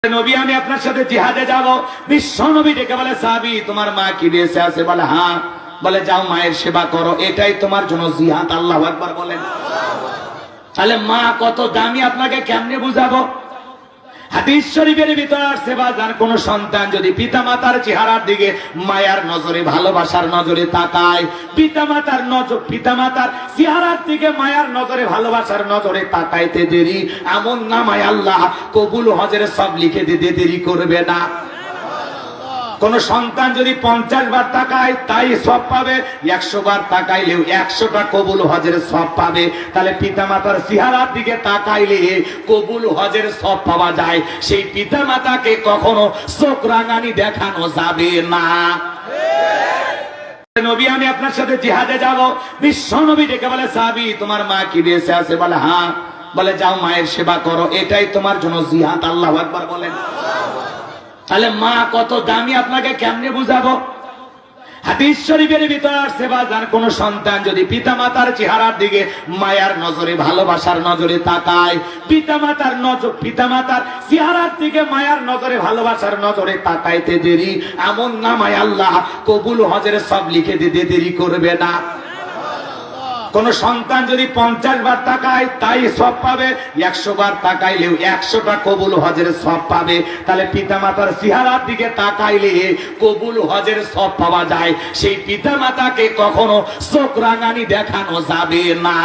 নবী আমি আপনার সাথে জিহাদে যাব। বিশ্ব নবী ডেকে বলে সাহাবী তোমার মা কি বেঁচে আছে? বলে হ্যাঁ। বলে যাও মায়ের সেবা করো, এটাই তোমার জন্য জিহাদ। আল্লাহু আকবার বলেন। তাহলে মা কত দামি আপনাকে কেমনে বুঝাবো? হাদিস শরীফের ভিতরে আসছে বাজার কোন সন্তান যদি পিতামাতার চেহারার দিকে মায়ার নজরে ভালোবাসার নজরে তাকায়, পিতামাতার চেহারার দিকে মায়ার নজরে ভালোবাসার নজরে তাকাইতে দেরি, এমন নামায় আল্লাহ কবুল হজের সব লিখে দিতে দেরি করবে না। কোন সন্তান যদি 50 বার তাকায় তাই সব পাবে, 100 বার তাকাইলেও 100টা কবুল হজের সব পাবে। তাহলে পিতামাতার চেহারার দিকে তাকাইলে কবুল হজের সব পাওয়া যায়। সেই পিতামাতাকে কখনো চোখ রাঙানি দেখানো যাবে না। নবী আমি আপনার সাথে জিহাদে যাব। বিশ্ব নবী ডেকে বলে সাহাবী তোমার মা কি বেঁচে আছে? বলে হ্যাঁ। বলে যাও মায়ের সেবা করো, এটাই তোমার জন্য জিহাদ। আল্লাহু আকবার বলেন। তাহলে মা কত দামি আপনাকে কেমনে বুঝাবো? হাদিস শরীফের ভিতরে আসছে বাজার কোন সন্তান যদি পিতামাতার চেহারার দিকে মায়ার নজরে ভালোবাসার নজরে তাকায়, পিতামাতার চেহারার দিকে মায়ার নজরে ভালোবাসার নজরে তাকাইতে দেরি, এমন নামায় আল্লাহ কবুল হজের সব লিখে দিতে দেরি করবে না। কোন সন্তান যদি 50 বার তাকায় তাই সব পাবে, 100 বার তাকাইলেও 100টা কবুল হজের সব পাবে। তাহলে পিতামাতার চেহারার দিকে তাকাইলে কবুল হজের সব পাওয়া যায়। সেই পিতামাতাকে কখনো চোখ রাঙানি দেখানো যাবে না।